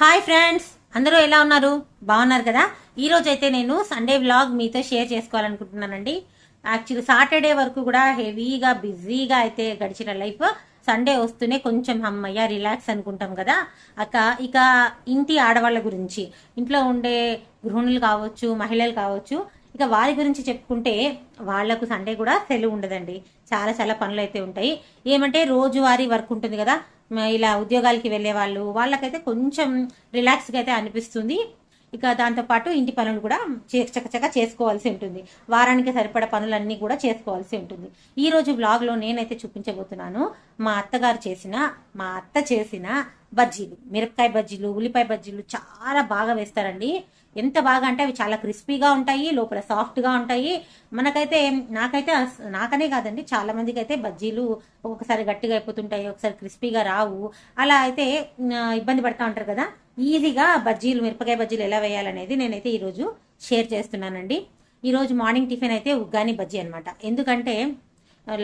Hi friends, అందరూ ఎలా ఉన్నారు? బాగున్నారు కదా? ఈ రోజు అయితే నేను సండే వ్లాగ్ మీతో షేర్ చేసుకోవాలనుకుంటున్నానండి. యాక్చువల్లీ సాటర్డే వరకు కూడా హెవీగా బిజీగా అయితే గడిచిన లైఫ్ సండే వస్తూనే కొంచెం అమ్మయ్య రిలాక్స్ అనుకుంటాం కదా. ఇక ఇంటి ఆడవాళ్ళ గురించి, ఇంట్లో ఉండే గృహిణులు కావచ్చు, మహిళలు కావచ్చు, ఇక వారి గురించి చెప్పుకుంటే వాళ్లకు సండే కూడా సెలవు ఉండదండి. చాలా చాలా పనులు అయితే ఉంటాయి. ఏమంటే రోజువారీ వర్క్ ఉంటుంది కదా, ఇలా ఉద్యోగాలకి వెళ్లే వాళ్ళకైతే కొంచెం రిలాక్స్గా అయితే అనిపిస్తుంది. ఇక దాంతోపాటు ఇంటి పనులు కూడా చకచక చేసుకోవాల్సి ఉంటుంది. వారానికి సరిపడ పనులన్నీ కూడా చేసుకోవాల్సి ఉంటుంది. ఈ రోజు బ్లాగ్ లో నేనైతే చూపించబోతున్నాను మా అత్త చేసిన బజ్జీలు, మిరపకాయ బజ్జీలు, ఉల్లిపాయ బజ్జీలు చాలా బాగా వేస్తారండి. ఎంత బాగా అంటే అవి చాలా క్రిస్పీగా ఉంటాయి, లోపల సాఫ్ట్ గా ఉంటాయి. నాకనే కాదండి, చాలా మందికి అయితే బజ్జీలు ఒక్కొక్కసారి గట్టిగా అయిపోతుంటాయి, ఒకసారి క్రిస్పీగా రావు. అలా అయితే ఇబ్బంది పడతా ఉంటారు కదా. ఈజీగా మిరపకాయ బజ్జీలు ఎలా వేయాలనేది నేనైతే ఈ రోజు షేర్ చేస్తున్నానండి. ఈ రోజు మార్నింగ్ టిఫిన్ అయితే ఉగ్గాని బజ్జీ అనమాట. ఎందుకంటే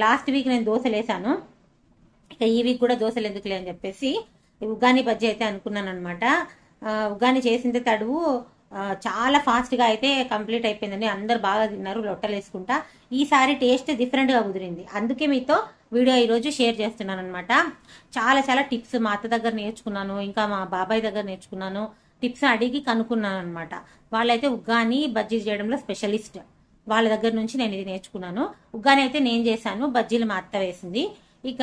లాస్ట్ వీక్ నేను దోశలు వేసాను, ఇక ఈ వీక్ కూడా దోశలు ఎందుకులే అని చెప్పేసి ఉగ్గాని బజ్జీ అయితే అనుకున్నాను అనమాట. ఉగ్గాని చేసిందే తడువు చాలా ఫాస్ట్ గా అయితే కంప్లీట్ అయిపోయిందండి. అందరు బాగా తిన్నారు లొట్టలు వేసుకుంటా. ఈసారి టేస్ట్ డిఫరెంట్ గా కుదిరింది, అందుకే మీతో వీడియో ఈ రోజు షేర్ చేస్తున్నాను అనమాట. చాలా చాలా టిప్స్ మా అత్త దగ్గర నేర్చుకున్నాను, ఇంకా మా బాబాయ్ దగ్గర నేర్చుకున్నాను. టిప్స్ అడిగి కనుక్కున్నాను అనమాట. వాళ్ళైతే ఉగ్గాని బజ్జీలు చేయడంలో స్పెషలిస్ట్. వాళ్ళ దగ్గర నుంచి నేను ఇది నేర్చుకున్నాను. ఉగ్గాని అయితే నేను చేశాను, బజ్జీలు మా అత్త వేసింది. ఇక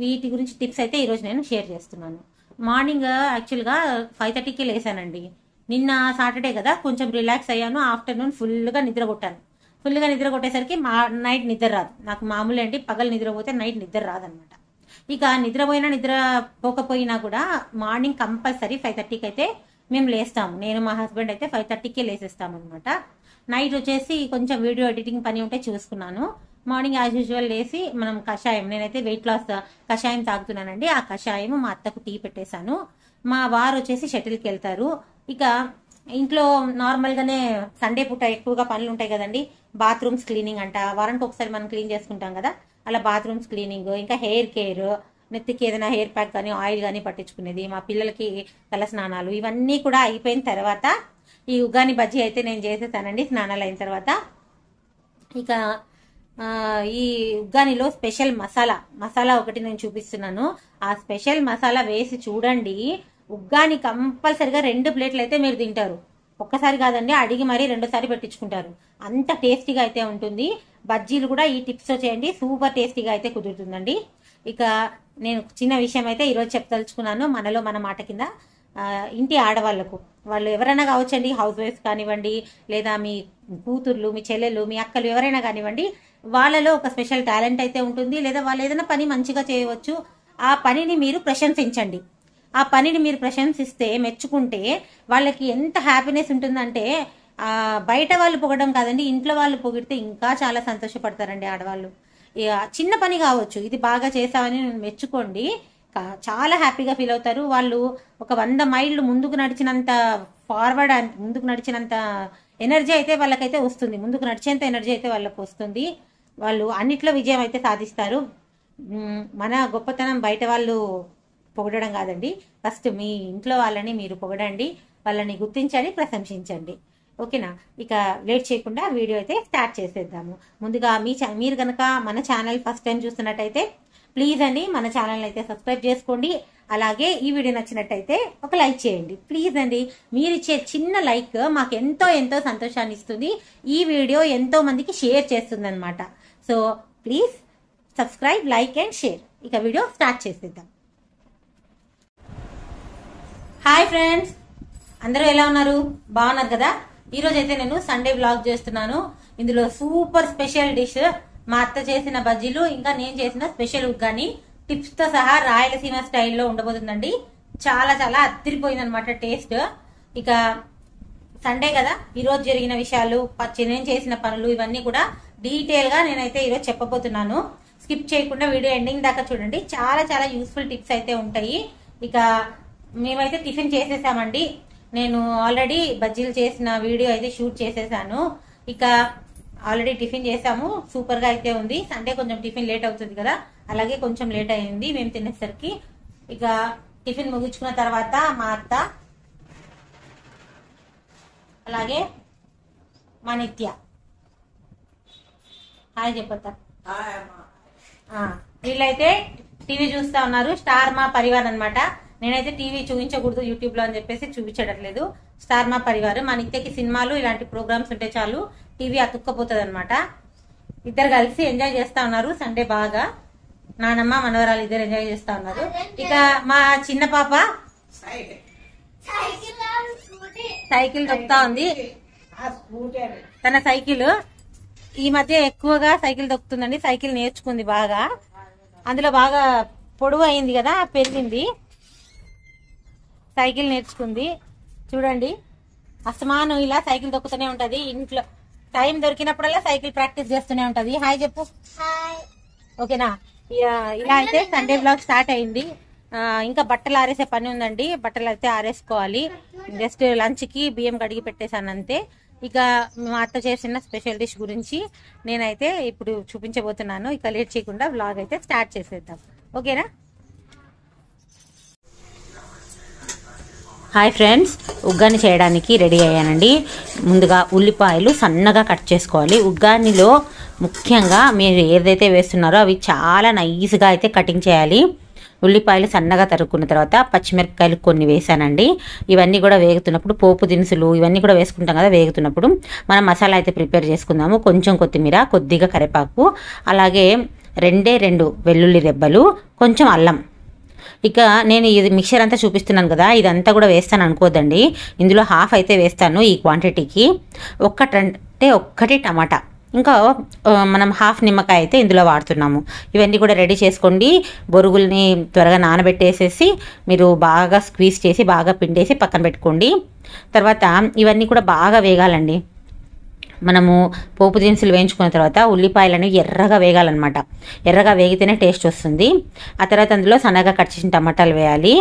వీటి గురించి టిప్స్ అయితే ఈ రోజు నేను షేర్ చేస్తున్నాను. మార్నింగ్ యాక్చువల్గా 5:30కి లేసానండి. నిన్న సాటర్డే కదా, కొంచెం రిలాక్స్ అయ్యాను. ఆఫ్టర్నూన్ ఫుల్గా నిద్ర కొట్టేసరికి నైట్ నిద్ర రాదు. నాకు మామూలు ఏంటి, పగలు నిద్రపోతే నైట్ నిద్ర రాదనమాట. ఇక నిద్ర పోకపోయినా కూడా మార్నింగ్ కంపల్సరీ 5:30కి అయితే మేము లేస్తాము. నేను మా హస్బెండ్ అయితే 5:30కే లేసేస్తాం అనమాట. నైట్ వచ్చేసి కొంచెం వీడియో ఎడిటింగ్ పని ఉంటే చూసుకున్నాను. మార్నింగ్ యాజ్ యూజువల్ లేసి మనం కషాయం, నేనైతే వెయిట్ లాస్ కషాయం తాగుతున్నానండి. ఆ కషాయం మా అత్తకు టీ పెట్టేశాను. మా వారు వచ్చేసి షటిల్కి వెళ్తారు. ఇక ఇంట్లో నార్మల్ గానే సండే పూట ఎక్కువగా పనులు ఉంటాయి కదండి. బాత్రూమ్స్ క్లీనింగ్ అంట, వారానికి ఒకసారి మనం క్లీన్ చేసుకుంటాం కదా, అలా బాత్రూమ్స్ క్లీనింగ్, ఇంకా హెయిర్ కేర్, నెత్తికి ఏదైనా హెయిర్ ప్యాక్ కానీ ఆయిల్ కానీ పట్టించుకునేది, మా పిల్లలకి తల స్నానాలు, ఇవన్నీ కూడా అయిపోయిన తర్వాత ఈ ఉగ్గాని బజ్జీ అయితే నేను చేసేసానండి స్నానాలు అయిన తర్వాత. ఇక ఈ ఉగ్గానిలో స్పెషల్ మసాలా ఒకటి నేను చూపిస్తున్నాను. ఆ స్పెషల్ మసాలా వేసి చూడండి, ఉగ్గాని కంపల్సరిగా 2 ప్లేట్లు అయితే మీరు తింటారు. ఒక్కసారి కాదండి, అడిగి మరీ 2సారి పెట్టించుకుంటారు. అంత టేస్టీగా అయితే ఉంటుంది. బజ్జీలు కూడా ఈ టిప్స్తో చేయండి, సూపర్ టేస్టీగా అయితే కుదురుతుందండి. ఇక నేను చిన్న విషయం అయితే ఈరోజు చెప్పదలుచుకున్నాను. మనలో మన మాట కింద ఇంటి ఆడవాళ్లకు, వాళ్ళు ఎవరైనా కావచ్చండి, హౌస్ వైఫ్స్ కానివ్వండి, లేదా మీ కూతుర్లు, మీ చెల్లెలు, మీ అక్కలు ఎవరైనా కానివ్వండి, వాళ్ళలో ఒక స్పెషల్ టాలెంట్ అయితే ఉంటుంది, లేదా వాళ్ళు ఏదైనా పని మంచిగా చేయవచ్చు. ఆ పనిని మీరు ప్రశంసించండి. ఆ పనిని మీరు ప్రశంసిస్తే, మెచ్చుకుంటే వాళ్ళకి ఎంత హ్యాపీనెస్ ఉంటుందంటే బయట వాళ్ళు పొగడం కాదండి, ఇంట్లో వాళ్ళు పొగిడితే ఇంకా చాలా సంతోషపడతారండి ఆడవాళ్ళు. చిన్న పని కావచ్చు, ఇది బాగా చేసావని మెచ్చుకోండి, చాలా హ్యాపీగా ఫీల్ అవుతారు. వాళ్ళు ఒక 100 మైళ్ళు ముందుకు నడిచినంత ఎనర్జీ అయితే వాళ్ళకైతే వస్తుంది, ముందుకు నడిచేంత ఎనర్జీ అయితే వాళ్ళకి వస్తుంది. వాళ్ళు అన్నిట్లో విజయం అయితే సాధిస్తారు. మన గొప్పతనం బయట వాళ్ళు పొగడడం కాదండి, ఫస్ట్ మీ ఇంట్లో వాళ్ళని మీరు పొగడండి, వాళ్ళని గుర్తించండి, ప్రశంసించండి. ఓకేనా? ఇక లేట్ చేయకుండా వీడియో అయితే స్టార్ట్ చేసేద్దాము. ముందుగా మీరు కనుక మన ఛానల్ ఫస్ట్ టైం చూస్తున్నట్టయితే ప్లీజ్ అండి మన ఛానల్ అయితే సబ్స్క్రైబ్ చేసుకోండి. అలాగే ఈ వీడియో నచ్చినట్టయితే ఒక లైక్ చేయండి ప్లీజ్ అండి. మీరు ఇచ్చే చిన్న లైక్ మాకు ఎంతో ఎంతో సంతోషాన్ని ఇస్తుంది. ఈ వీడియో ఎంతో మందికి షేర్ చేస్తుంది అనమాట. So please subscribe, like and share. ఇక వీడియో స్టార్ట్ చేసేద్దాం. హాయ్ ఫ్రెండ్స్, అందరూ ఎలా ఉన్నారు? బాగున్నారు కదా? ఈ రోజు అయితే నేను సండే వ్లాగ్ చేస్తున్నాను. ఇందులో సూపర్ స్పెషల్ డిష్ మా అత్త చేసిన బజ్జీలు, ఇంకా నేను చేసిన స్పెషల్ ఉగ్గాని టిప్స్ తో సహా రాయలసీమ స్టైల్లో ఉండబోతుందండి. చాలా చాలా అదిరిపోయింది అనమాట టేస్ట్. ఇక సండే కదా, ఈ రోజు జరిగిన విషయాలు, నేను చేసిన పనులు, ఇవన్నీ కూడా డీటెయిల్ గా నేనైతే ఈరోజు చెప్పబోతున్నాను. స్కిప్ చేయకుండా వీడియో ఎండింగ్ దాకా చూడండి, చాలా చాలా యూస్ఫుల్ టిప్స్ అయితే ఉంటాయి. ఇక మేమైతే టిఫిన్ చేసేసామండి. నేను ఆల్రెడీ బజ్జీలు చేసిన వీడియో అయితే షూట్ చేసేసాను. ఇక ఆల్రెడీ టిఫిన్ చేసాము, సూపర్ గా అయితే ఉంది. సండే కొంచెం టిఫిన్ లేట్ అవుతుంది కదా, అలాగే కొంచెం లేట్ అయింది మేము తినేసరికి. ఇక టిఫిన్ ముగించుకున్న తర్వాత మా అత్త అలాగే మా నిత్య. హాయ్ చెప్పొద్దా. వీళ్ళైతే టీవీ చూస్తా ఉన్నారు. స్టార్ మా పరివార్ అనమాట. నేనైతే టీవీ చూపించకూడదు యూట్యూబ్ లో అని చెప్పేసి చూపించట్లేదు. స్టార్ మా పరివార్. మా నిత్యకి సినిమాలు ఇలాంటి ప్రోగ్రామ్స్ ఉంటే చాలు టీవీ అతుక్కపోతుంది అనమాట. ఇద్దరు కలిసి ఎంజాయ్ చేస్తా ఉన్నారు సండే బాగా. నానమ్మ మనవరాలు ఇద్దరు ఎంజాయ్ చేస్తా ఉన్నారు. ఇక మా చిన్న పాప సైకిల్ తొక్కుతా ఉంది. తన సైకిల్ ఈ మధ్య ఎక్కువగా సైకిల్ తొక్కుతుందండి. సైకిల్ నేర్చుకుంది బాగా. అందులో బాగా పొడవు అయింది కదా, పెరిగింది. సైకిల్ నేర్చుకుంది. చూడండి, అస్తమానం ఇలా సైకిల్ తొక్కుతూనే ఉంటది. ఇంట్లో టైం దొరికినప్పుడల్లా సైకిల్ ప్రాక్టీస్ చేస్తూనే ఉంటది. హాయ్ చెప్పు. ఓకేనా. ఇలా అయితే సండే బ్లాగ్ స్టార్ట్ అయింది. ఇంకా బట్టలు ఆరేసే పని ఉందండి. బట్టలు అయితే ఆరేసుకోవాలి. జస్ట్ లంచ్ కి బియ్యం కడిగి పెట్టేశాను అంతే. ఇక మా అత్త చేసిన స్పెషల్ డిష్ గురించి నేనైతే ఇప్పుడు చూపించబోతున్నాను. ఇక లేట్ చేయకుండా వ్లాగ్ అయితే స్టార్ట్ చేసేద్దాం. ఓకేనా. హాయ్ ఫ్రెండ్స్, ఉగ్గాని చేయడానికి రెడీ అయ్యానండి. ముందుగా ఉల్లిపాయలు సన్నగా కట్ చేసుకోవాలి. ఉగ్గానిలో ముఖ్యంగా మీరు ఏదైతే వేస్తున్నారో అవి చాలా నైస్గా అయితే కటింగ్ చేయాలి. ఉల్లిపాయలు సన్నగా తరుక్కున్న తర్వాత పచ్చిమిరపకాయలు కొన్ని వేసానండి. ఇవన్నీ కూడా వేగుతున్నప్పుడు పోపు దినుసులు ఇవన్నీ కూడా వేసుకుంటాం కదా. వేగుతున్నప్పుడు మనం మసాలా అయితే ప్రిపేర్ చేసుకుందాము. కొంచెం కొత్తిమీర, కొద్దిగా కరివేపాకు, అలాగే 2 వెల్లుల్లి రెబ్బలు, కొంచెం అల్లం. ఇక నేను ఇది మిక్చర్ అంతా చూపిస్తున్నాను కదా, ఇదంతా కూడా వేస్తాను అనుకోద్దండి. ఇందులో హాఫ్ అయితే వేస్తాను ఈ క్వాంటిటీకి. ఒక్కటి టమాటా, ఇంకా మనం హాఫ్ నిమ్మకాయ అయితే ఇందులో వాడుతున్నాము. ఇవన్నీ కూడా రెడీ చేసుకోండి. బొరుగుల్ని త్వరగా నానబెట్టేసేసి మీరు బాగా స్క్వీజ్ చేసి బాగా పిండేసి పక్కన పెట్టుకోండి. తర్వాత ఇవన్నీ కూడా బాగా వేగాలండి. మనము పోపు దినుసులు వేయించుకున్న తర్వాత ఉల్లిపాయలను ఎర్రగా వేగాలన్నమాట. ఎర్రగా వేగితేనే టేస్ట్ వస్తుంది. ఆ తర్వాత అందులో సన్నగా కట్ చేసిన టమాటాలు వేయాలి.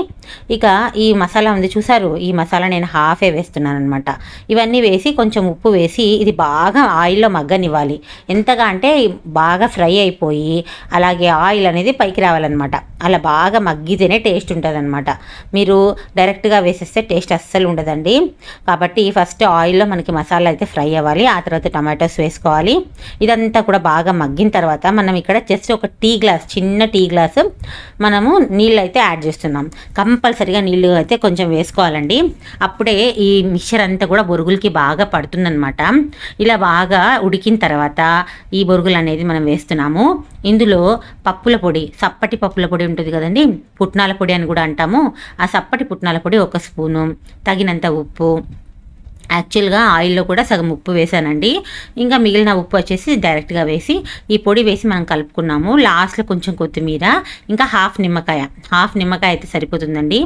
ఇక ఈ మసాలా ఉంది చూసారు, ఈ మసాలా నేను హాఫే వేస్తున్నాను అనమాట. ఇవన్నీ వేసి కొంచెం ఉప్పు వేసి ఇది బాగా ఆయిల్లో మగ్గనివ్వాలి. ఎంతగా అంటే బాగా ఫ్రై అయిపోయి అలాగే ఆయిల్ అనేది పైకి రావాలన్నమాట. అలా బాగా మగ్గితేనే టేస్ట్ ఉంటుంది అనమాట. మీరు డైరెక్ట్గా వేసేస్తే టేస్ట్ అస్సలు ఉండదండి. కాబట్టి ఫస్ట్ ఆయిల్లో మనకి మసాలా అయితే ఫ్రై అవ్వాలి. ఆ తర్వాత టమాటోస్ వేసుకోవాలి. ఇదంతా కూడా బాగా మగ్గిన తర్వాత మనం ఇక్కడ జస్ట్ ఒక చిన్న టీ గ్లాస్ మనము నీళ్ళు అయితే యాడ్ చేస్తున్నాం. కంపల్సరీగా నీళ్ళు అయితే కొంచెం వేసుకోవాలండి. అప్పుడే ఈ మిక్చర్ అంతా కూడా బొరుగులకి బాగా పడుతుందన్నమాట. ఇలా బాగా ఉడికిన తర్వాత ఈ బొరుగులు అనేది మనం వేస్తున్నాము. ఇందులో పప్పుల పొడి, సప్పటి పప్పుల పొడి ఉంటుంది కదండి, పుట్నాల పొడి అని కూడా అంటాము. ఆ సప్పటి పుట్నాల పొడి 1 స్పూను, తగినంత ఉప్పు. యాక్చువల్గా ఆయిల్లో కూడా సగం ఉప్పు వేసానండి. ఇంకా మిగిలిన ఉప్పు వచ్చేసి డైరెక్ట్గా వేసి ఈ పొడి వేసి మనం కలుపుకున్నాము. లాస్ట్లో కొంచెం కొత్తిమీర, ఇంకా హాఫ్ నిమ్మకాయ అయితే సరిపోతుందండి.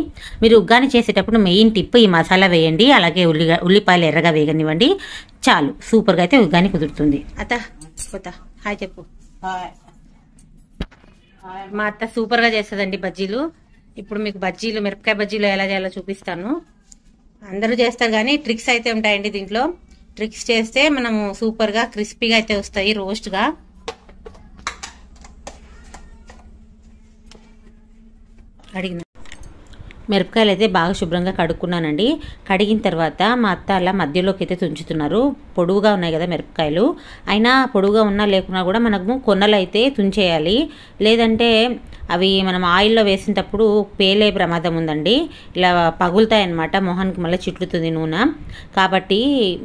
మీరు ఉగ్గాని చేసేటప్పుడు మెయిన్ టిప్ ఈ మసాలా వేయండి. అలాగే ఉల్లిపాయలు ఎర్రగా వేగనివ్వండి. చాలు, సూపర్గా అయితే ఉగ్గాని కుదురుతుంది. హాయ్ చెప్పు. మా అత్త సూపర్గా చేస్తుందండి బజ్జీలు. ఇప్పుడు మీకు మిరపకాయ బజ్జీలు ఎలా చేయాలో చూపిస్తాను. అందరూ చేస్తారు కానీ ట్రిక్స్ అయితే ఉంటాయండి దీంట్లో. ట్రిక్స్ చేస్తే మనము సూపర్గా క్రిస్పీగా అయితే వస్తాయి, రోస్ట్గా. మిరపకాయలు అయితే బాగా శుభ్రంగా కడుక్కున్నానండి. కడిగిన తర్వాత మా అత్త అలా మధ్యలోకి అయితే తుంచుతున్నారు. పొడువుగా ఉన్నాయి కదా మిరపకాయలు, అయినా పొడువుగా ఉన్నా లేకున్నా కూడా మనము కొన్నలు అయితే తుంచేయాలి. లేదంటే అవి మనం ఆయిల్లో వేసినప్పుడు పేలే ప్రమాదం ఉందండి. ఇలా పగులుతాయి అన్నమాట, మొహానికి మళ్ళీ చిట్లుతుంది నూనె. కాబట్టి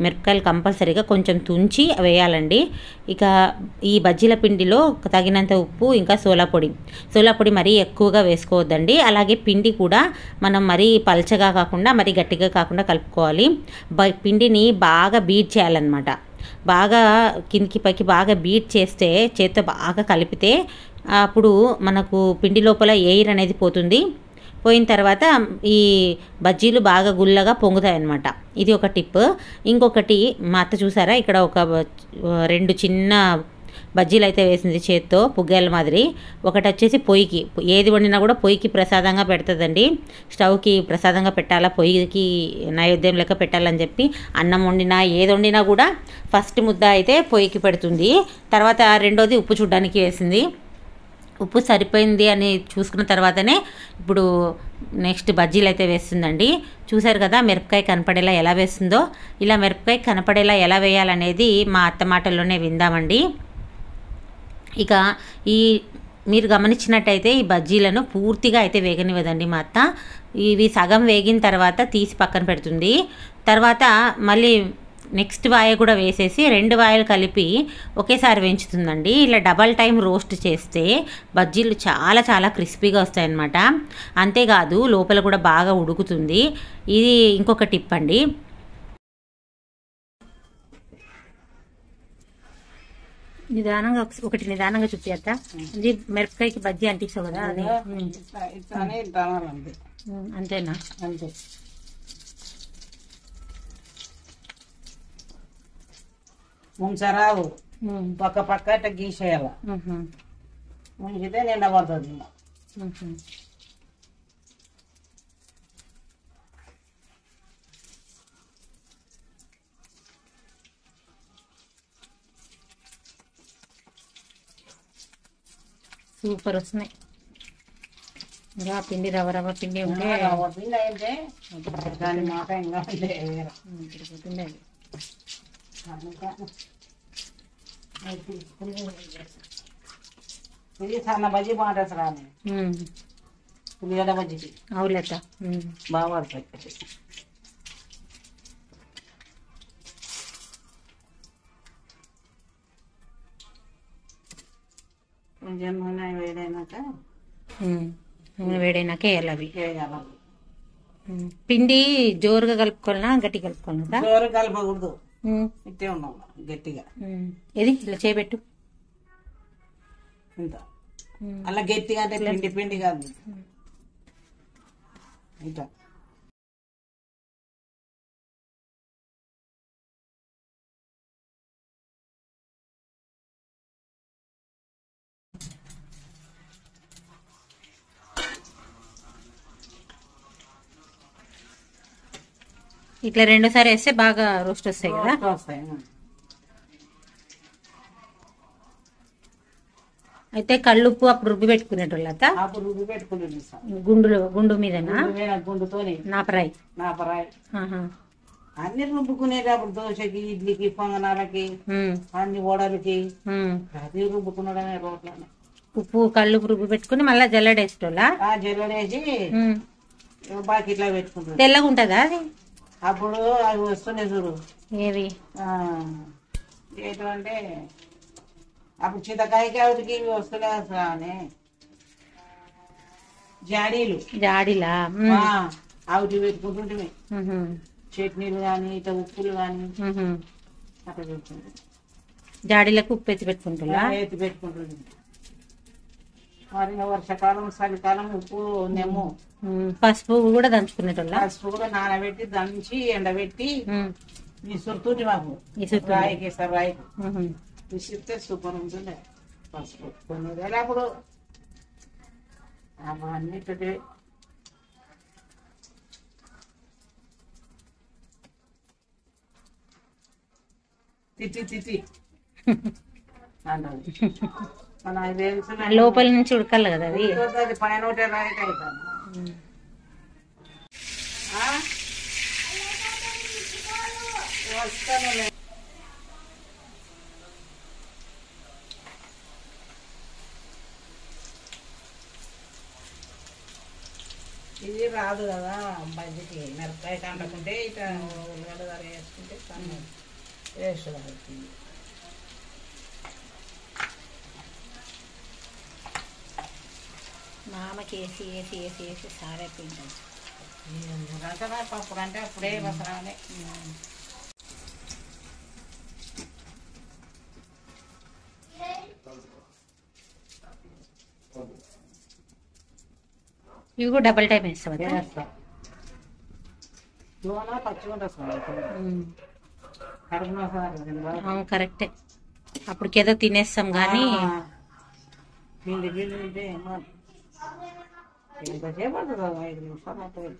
మిరపకాయలు కంపల్సరీగా కొంచెం తుంచి వేయాలండి. ఇక ఈ బజ్జీల పిండిలో తగినంత ఉప్పు, ఇంకా సోలా పొడి మరీ ఎక్కువగా వేసుకోవద్దండి. అలాగే పిండి కూడా మనం మరీ పల్చగా కాకుండా మరీ గట్టిగా కాకుండా కలుపుకోవాలి. పిండిని బాగా బీట్ చేయాలన్నమాట. బాగా కిందికి పైకి బాగా బీట్ చేస్తే, చేత్తో బాగా కలిపితే అప్పుడు మనకు పిండి లోపల ఎయిర్ అనేది పోయిన తర్వాత ఈ బజ్జీలు బాగా గుల్లగా పొంగుతాయి అన్నమాట. ఇది ఒక టిప్. ఇంకొకటి మా అత్త చూసారా, ఇక్కడ ఒక 2 చిన్న బజ్జీలు అయితే వేసింది చేత్తో, పుగ్గేల మాదిరి. ఒకటి వచ్చేసి పొయ్యికి, ఏది వండినా కూడా పొయ్యికి ప్రసాదంగా పెడుతుందండి. స్టవ్కి ప్రసాదంగా పెట్టాలా, పొయ్యికి నైవేద్యం లెక్క పెట్టాలని చెప్పి అన్నం వండినా ఏది వండినా కూడా ఫస్ట్ ముద్ద అయితే పొయ్యికి పెడుతుంది. తర్వాత రెండోది ఉప్పు చూడ్డానికి వేసింది. ఉప్పు సరిపోయింది అని చూసుకున్న తర్వాతనే ఇప్పుడు నెక్స్ట్ బజ్జీలు అయితే వేస్తుందండి. చూసారు కదా మిరపకాయ కనపడేలా ఎలా వేస్తుందో. ఇలా మిరపకాయ కనపడేలా ఎలా వేయాలనేది మా అత్త మాటల్లోనే విందామండి. ఇక ఈ మీరు గమనించినట్టయితే ఈ బజ్జీలను పూర్తిగా అయితే వేగనివ్వదండి మా అత్త. ఇవి సగం వేగిన తర్వాత తీసి పక్కన పెడుతుంది. తర్వాత మళ్ళీ నెక్స్ట్ వాయ కూడా వేసేసి 2 వాయలు కలిపి ఒకేసారి వేయించుతుందండి. ఇలా డబల్ టైం రోస్ట్ చేస్తే బజ్జీలు చాలా చాలా క్రిస్పీగా వస్తాయన్నమాట. అంతేకాదు లోపల కూడా బాగా ఉడుకుతుంది. ఇది ఇంకొక టిప్ అండి. నిదానంగా ఒకటి నిదానంగా చూపిస్తా. ఇది మిరపకాయకి బజ్జీ అంటిస్తావు కదా అది అంతేనా? అంతే. ముంచరావు పక్క పక్క ఇట్లా గీసేయాల. ముంచితే నిండా పడుతుంది. సూపర్ వస్తున్నాయి. ఇంకా పిండి రవ్వ పిండి ఉంటే పిండి అయితే దాని మాట ఇంకా తిరిగిపోతుంది అది. ఇది సన్న బజ్జీ బాగుంటుంది సార్. ఉల్లిగడ్డ బజ్జీకి అవులేత బాగా పడుతుంది. కొంచెం నూనె వేడైనాక వేడైనాకే వేయాలి అవి. పిండి జోరుగా కలుపుకోవాలనా గట్టి కలుపుకోవాలనా? జోరు కలపకూడదు, ఇట్టే ఉండాలి గట్టిగా. ఏది ఇలా చేయబెట్టు ఇంత అలా గట్టిగా అంటే పిండి పిండి కాదు ఇంత. ఇట్లా 2 సార్లు వేస్తే బాగా రోస్ట్ వస్తాయి కదా. వస్తాయి. అయితే కళ్ళుప్పు అప్పుడు రుబ్బి పెట్టుకునేటోళ్ళ అప్పుడు రుబ్బి పెట్టుకునేది గుండు మీదనా? గుండుతోని నాపరాయి అన్ని రుబ్బుకునేటప్పుడు దోశకి, ఇడ్లీకి, పొంగనాలకి, అన్ని వడలకి అది రుబ్బుకున్నాడనే రోట్లనే. ఉప్పు కళ్ళుప్పు రుబ్బి పెట్టుకుని మళ్ళీ జల్లడేసేటోళ్ళ. జల్లడేసి బాకీట్లో పెట్టుకుంటాడు. తెల్లగా ఉంటుందా అది? అప్పుడు అవి వస్తున్నాయి చూడు. ఏవి? ఏంటంటే అప్పుడు చింతకాయకి ఆవిడకి ఇవి వస్తున్నాయి జాడీలా ఆవిటి పెట్టుకుంటుంటే చట్నీలు కానీ ఇట్లా ఉప్పులు కానీ అట్లా పెట్టుకుంటుంది. జాడీలకు ఉప్పు ఎత్తి పెట్టుకుంటున్నా ఎత్తి పెట్టుకుంటుంది. మరి వర్షాకాలం చలికాలం ఉప్పు నెమ్ము పసుపు కూడా దంచుకునేటోళ్ళ. పసుపు కూడా నానబెట్టి దంచి ఎండబెట్టి విసురుతుంది మాకు. రాయికి వేస్తారు, రాయికి విసిరితే సూపర్ ఉంటుంది పసుపు. కొన్ని వేలప్పుడు అన్నిటి తిత్తి అంటది. లోపల నుంచి ఉడకాలి కదా అది. అది పైన ఒకటే రైట్ అవుతాను. ఇది రాదు కదా బజ్జికి. మిరపకాయ కంటకుంటే ఇట్లా ఉల్లిగడ్డ ధర వేసుకుంటే టేస్ట్ అవుతుంది. మామకి వేసి వేసి వేసి వేసి సారైపోయింది. పప్పుడు అంటే అప్పుడే వసరాలే. ఇవి కూడా డబల్ టైం వేస్తాం. కరెక్టే. అప్పటికేదో తినేస్తాం కానీ ఎంతసేపు పడుతుంది? 5 నిమిషాలు.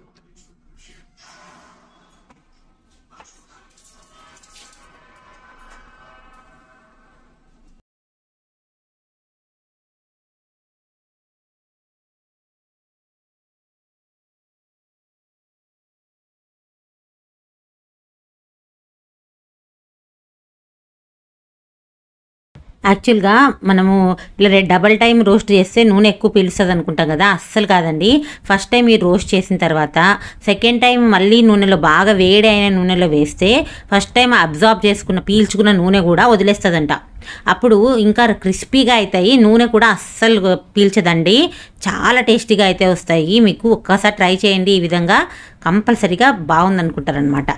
యాక్చువల్గా మనము ఇలా డబల్ టైం రోస్ట్ చేస్తే నూనె ఎక్కువ పీలుస్తుంది అనుకుంటాం కదా, అస్సలు కాదండి. ఫస్ట్ టైం మీరు రోస్ట్ చేసిన తర్వాత సెకండ్ టైం మళ్ళీ నూనెలో బాగా వేడి అయిన నూనెలో వేస్తే ఫస్ట్ టైం అబ్జార్బ్ చేసుకున్న పీల్చుకున్న నూనె కూడా వదిలేస్తుందంట. అప్పుడు ఇంకా క్రిస్పీగా అవుతాయి, నూనె కూడా అస్సలు పీల్చదండి, చాలా టేస్టీగా అయితే వస్తాయి. మీకు ఒక్కసారి ట్రై చేయండి, ఈ విధంగా కంపల్సరీగా బాగుందనుకుంటారనమాట.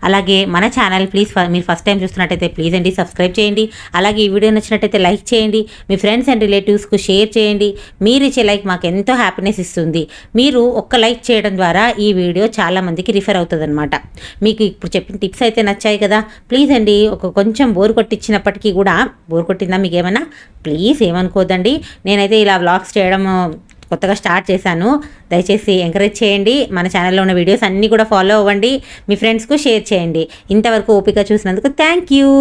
అలాగే మన ఛానల్ ప్లీజ్ మీరు ఫస్ట్ టైం చూస్తున్నట్టయితే ప్లీజ్ అండి సబ్స్క్రైబ్ చేయండి. అలాగే ఈ వీడియో నచ్చినట్టయితే లైక్ చేయండి, మీ ఫ్రెండ్స్ అండ్ రిలేటివ్స్కు షేర్ చేయండి. మీరు ఇచ్చే లైక్ మాకు ఎంతో హ్యాపీనెస్ ఇస్తుంది. మీరు ఒక్క లైక్ చేయడం ద్వారా ఈ వీడియో చాలామందికి రిఫర్ అవుతుంది అనమాట. మీకు ఇప్పుడు చెప్పిన టిప్స్ అయితే నచ్చాయి కదా, ప్లీజ్ అండి. కొంచెం బోర్ కొట్టించినప్పటికీ కూడా, బోర్ కొట్టిందా మీకు ఏమన్నా, ప్లీజ్ ఏమనుకోదండి. నేనైతే ఇలా వ్లాగ్స్ చేయడం కొత్తగా స్టార్ట్ చేశాను, దయచేసి ఎంకరేజ్ చేయండి. మన ఛానల్లో ఉన్న వీడియోస్ అన్నీ కూడా ఫాలో అవ్వండి, మీ ఫ్రెండ్స్కు షేర్ చేయండి. ఇంతవరకు ఓపిక చూసినందుకు థ్యాంక్ యూ.